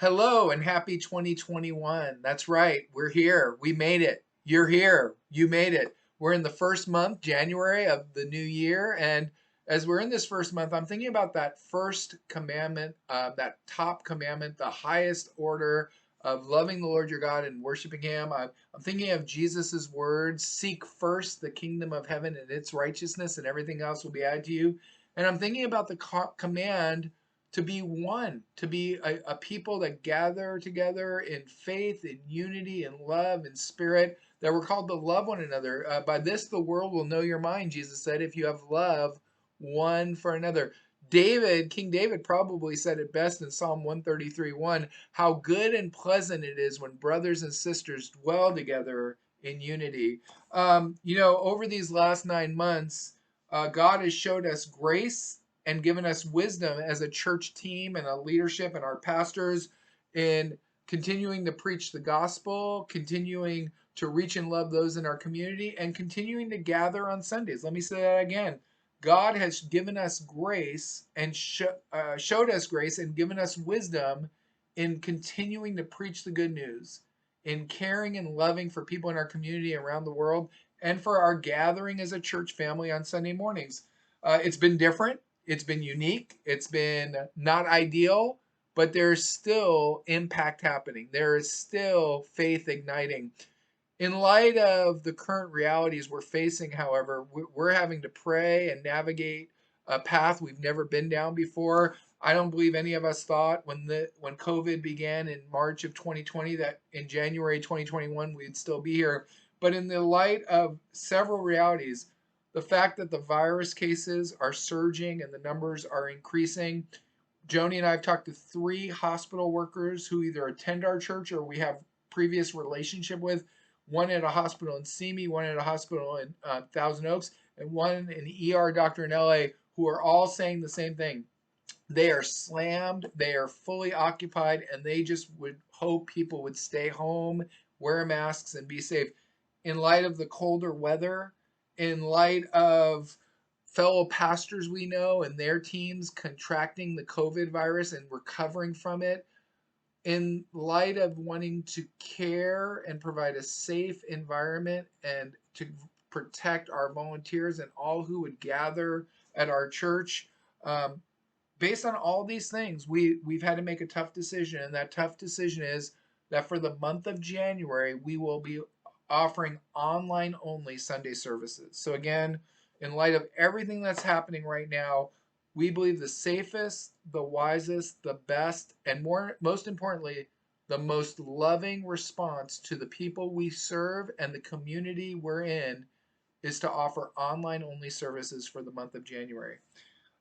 Hello and happy 2021. That's right. We're here. We made it. You're here. You made it. We're in the first month, January of the new year. And as we're in this first month, I'm thinking about that first commandment, that top commandment, the highest order of loving the Lord your God and worshiping Him. I'm thinking of Jesus's words: seek first the kingdom of heaven and its righteousness, and everything else will be added to you. And I'm thinking about the command to be one, to be a people that gather together in faith, in unity, in love, in spirit, that we're called to love one another. By this, the world will know your mind, Jesus said, if you have love one for another. King David probably said it best in Psalm 133:1, how good and pleasant it is when brothers and sisters dwell together in unity. Over these last 9 months, God has showed us grace and given us wisdom as a church team and a leadership and our pastors in continuing to preach the gospel, continuing to reach and love those in our community, and continuing to gather on Sundays. Let me say that again. God has given us grace and showed us grace and given us wisdom in continuing to preach the good news, in caring and loving for people in our community around the world, and for our gathering as a church family on Sunday mornings. It's been different. It's been unique. It's been not ideal, but there's still impact happening. There is still faith igniting. In light of the current realities we're facing, however, we're having to pray and navigate a path we've never been down before. I don't believe any of us thought when COVID began in March of 2020 that in January 2021 we'd still be here. But in the light of several realities, the fact that the virus cases are surging and the numbers are increasing. Joni and I have talked to 3 hospital workers who either attend our church or we have previous relationship with. One at a hospital in Simi, one at a hospital in Thousand Oaks, and one an ER doctor in LA, who are all saying the same thing. They are slammed, they are fully occupied, and they just would hope people would stay home, wear masks, and be safe. In light of the colder weather, in light of fellow pastors we know and their teams contracting the COVID virus and recovering from it, in light of wanting to care and provide a safe environment and to protect our volunteers and all who would gather at our church, um, based on all these things, we've had to make a tough decision, and that tough decision is that for the month of January, we will be offering online only Sunday services. So again, in light of everything that's happening right now, we believe the safest, the wisest, the best, and most importantly, the most loving response to the people we serve and the community we're in is to offer online only services for the month of January.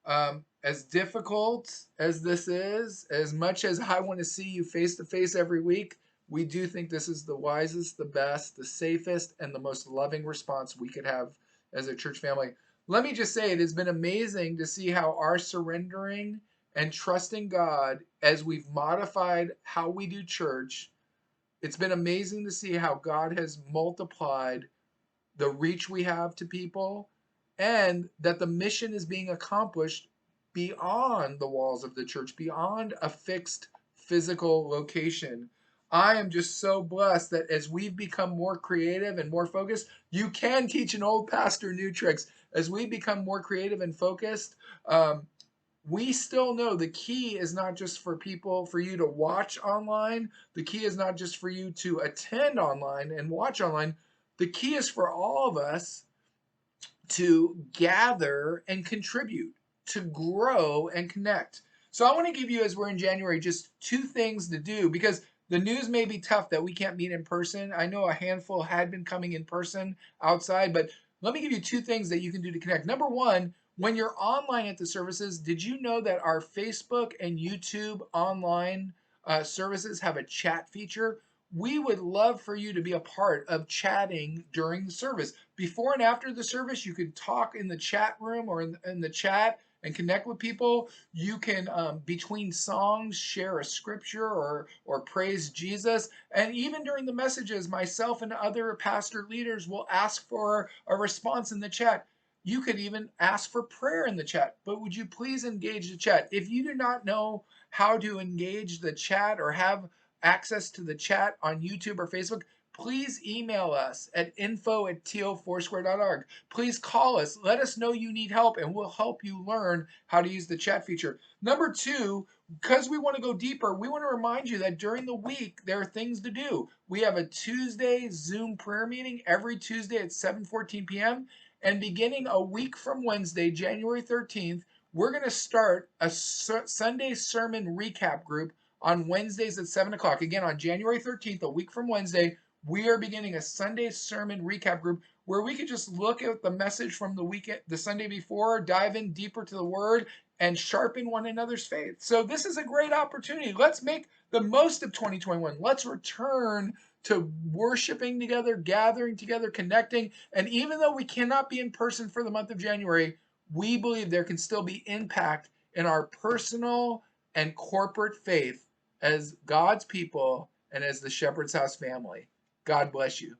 As difficult as this is, as much as I want to see you face to face every week, we do think this is the wisest, the best, the safest, and the most loving response we could have as a church family. Let me just say, it has been amazing to see how our surrendering and trusting God as we've modified how we do church. It's been amazing to see how God has multiplied the reach we have to people, and that the mission is being accomplished beyond the walls of the church, beyond a fixed physical location. I am just so blessed that as we've become more creative and more focused, you can teach an old pastor new tricks. As we become more creative and focused, we still know the key is not just for you to watch online. The key is not just for you to attend online and watch online. The key is for all of us to gather and contribute, to grow and connect. So I want to give you, as we're in January, just 2 things to do, because the news may be tough that we can't meet in person. I know a handful had been coming in person outside, but let me give you 2 things that you can do to connect. Number one, when you're online at the services, did you know that our Facebook and YouTube online services have a chat feature? We would love for you to be a part of chatting during the service. Before and after the service, you can talk in the chat room or in the chat and connect with people. You can, between songs, share a scripture or praise Jesus. And even during the messages, myself and other pastor leaders will ask for a response in the chat. You could even ask for prayer in the chat, but would you please engage the chat? If you do not know how to engage the chat or have access to the chat on YouTube or Facebook, please email us at info@tofoursquare.org. Please call us. Let us know you need help, and we'll help you learn how to use the chat feature. Number two, because we want to go deeper, we want to remind you that during the week, there are things to do. We have a Tuesday Zoom prayer meeting every Tuesday at 7:14 p.m. And beginning a week from Wednesday, January 13th, we're going to start a Sunday sermon recap group on Wednesdays at 7 o'clock. Again, on January 13th, a week from Wednesday, we are beginning a Sunday sermon recap group where we could just look at the message from the weekend, the Sunday before, dive in deeper to the word, and sharpen one another's faith. So this is a great opportunity. Let's make the most of 2021. Let's return to worshiping together, gathering together, connecting. And even though we cannot be in person for the month of January, we believe there can still be impact in our personal and corporate faith as God's people and as the Shepherd's House family. God bless you.